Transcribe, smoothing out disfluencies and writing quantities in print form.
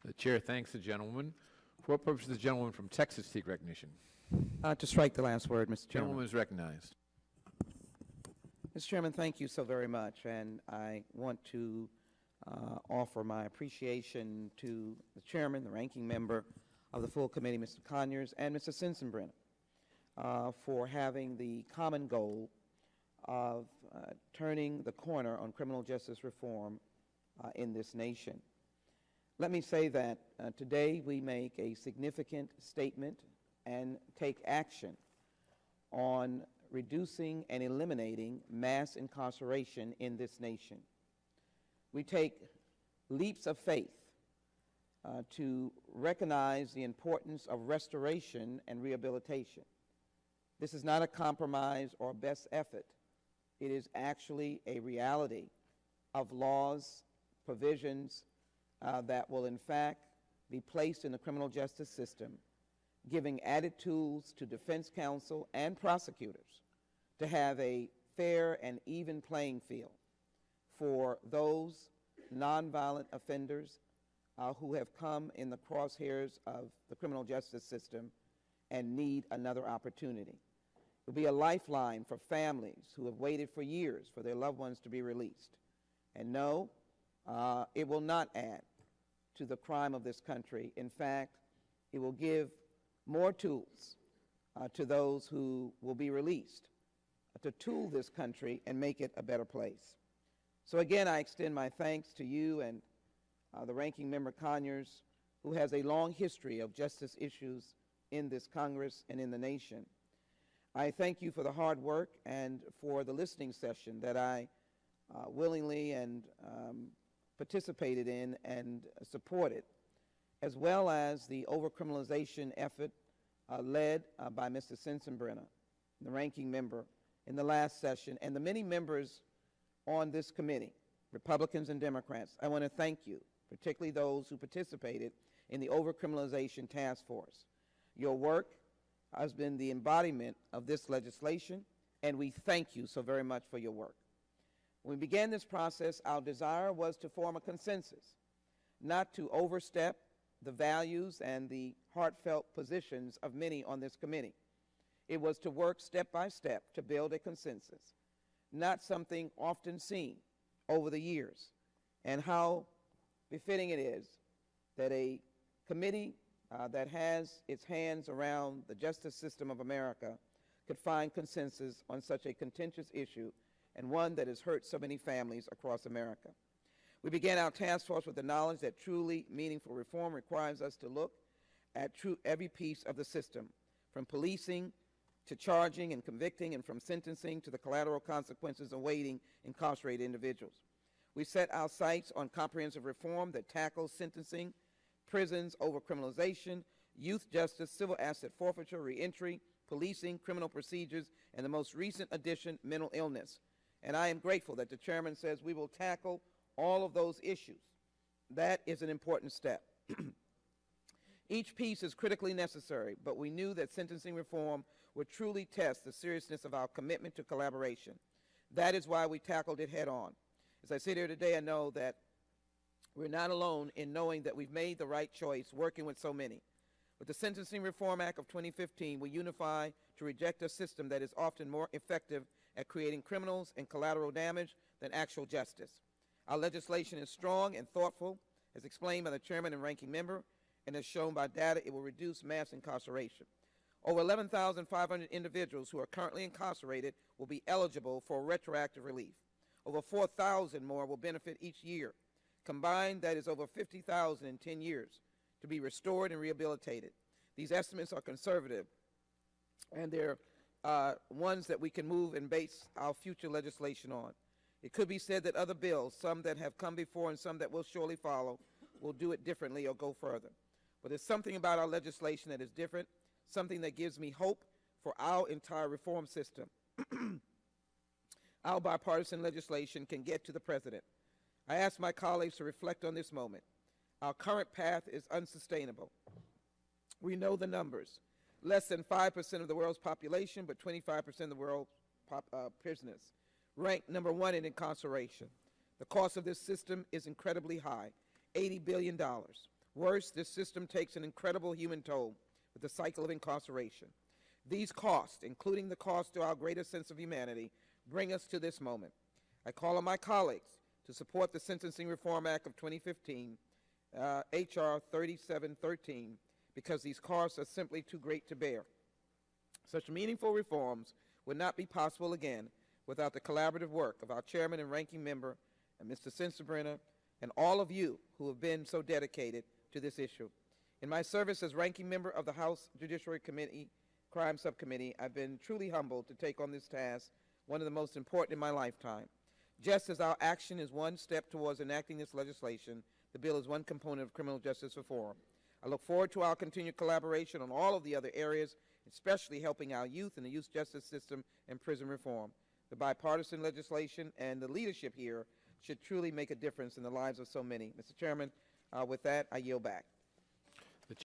The chair thanks the gentleman. For what purpose does the gentleman from Texas seek recognition? To strike the last word, Mr. Chairman. Gentleman is recognized. Mr. Chairman, thank you so very much, and I want to offer my appreciation to the chairman, the ranking member of the full committee, Mr. Conyers, and Mr. Sensenbrenner, for having the common goal of turning the corner on criminal justice reform in this nation. Let me say that today we make a significant statement and take action on reducing and eliminating mass incarceration in this nation. We take leaps of faith to recognize the importance of restoration and rehabilitation. This is not a compromise or best effort. It is actually a reality of laws, provisions that will in fact be placed in the criminal justice system, giving added tools to defense counsel and prosecutors to have a fair and even playing field for those nonviolent offenders who have come in the crosshairs of the criminal justice system and need another opportunity. It will be a lifeline for families who have waited for years for their loved ones to be released. And no, it will not add to the crime of this country. In fact, it will give more tools to those who will be released to tool this country and make it a better place. So again, I extend my thanks to you and the ranking member Conyers, who has a long history of justice issues in this Congress and in the nation. I thank you for the hard work and for the listening session that I willingly and participated in and supported, as well as the overcriminalization effort led by Mr. Sensenbrenner, the ranking member, in the last session, and the many members on this committee, Republicans and Democrats. I want to thank you, particularly those who participated in the overcriminalization task force. Your work has been the embodiment of this legislation, and we thank you so very much for your work. When we began this process, our desire was to form a consensus, not to overstep the values and the heartfelt positions of many on this committee. It was to work step by step to build a consensus, not something often seen over the years, and how befitting it is that a committee that has its hands around the justice system of America could find consensus on such a contentious issue, and one that has hurt so many families across America. We began our task force with the knowledge that truly meaningful reform requires us to look at every piece of the system, from policing to charging and convicting, and from sentencing to the collateral consequences awaiting incarcerated individuals. We set our sights on comprehensive reform that tackles sentencing, prisons, overcriminalization, youth justice, civil asset forfeiture, reentry, policing, criminal procedures, and the most recent addition, mental illness. And I am grateful that the chairman says we will tackle all of those issues. That is an important step. Each piece is critically necessary, but we knew that sentencing reform would truly test the seriousness of our commitment to collaboration. That is why we tackled it head on. As I sit here today, I know that we're not alone in knowing that we've made the right choice working with so many. With the Sentencing Reform Act of 2015, we unify to reject a system that is often more effective at creating criminals and collateral damage than actual justice. Our legislation is strong and thoughtful, as explained by the chairman and ranking member, and as shown by data, it will reduce mass incarceration. Over 11,500 individuals who are currently incarcerated will be eligible for retroactive relief. Over 4,000 more will benefit each year. Combined, that is over 50,000 in 10 years to be restored and rehabilitated. These estimates are conservative, and they're ones that we can move and base our future legislation on. It could be said that other bills, some that have come before and some that will surely follow, will do it differently or go further. But there's something about our legislation that is different, something that gives me hope for our entire reform system. Our bipartisan legislation can get to the president. I ask my colleagues to reflect on this moment. Our current path is unsustainable. We know the numbers. Less than 5% of the world's population, but 25% of the world's prisoners. Ranked number 1 in incarceration. The cost of this system is incredibly high, $80 billion. Worse, this system takes an incredible human toll with the cycle of incarceration. These costs, including the cost to our greater sense of humanity, bring us to this moment. I call on my colleagues to support the Sentencing Reform Act of 2015, H.R. 3713, because these costs are simply too great to bear. Such meaningful reforms would not be possible again without the collaborative work of our chairman and ranking member, and Mr. Sensenbrenner, and all of you who have been so dedicated to this issue. In my service as ranking member of the House Judiciary Committee, Crime Subcommittee, I've been truly humbled to take on this task, one of the most important in my lifetime. Just as our action is one step towards enacting this legislation, the bill is one component of criminal justice reform. I look forward to our continued collaboration on all of the other areas, especially helping our youth in the youth justice system and prison reform. The bipartisan legislation and the leadership here should truly make a difference in the lives of so many. Mr. Chairman, with that, I yield back.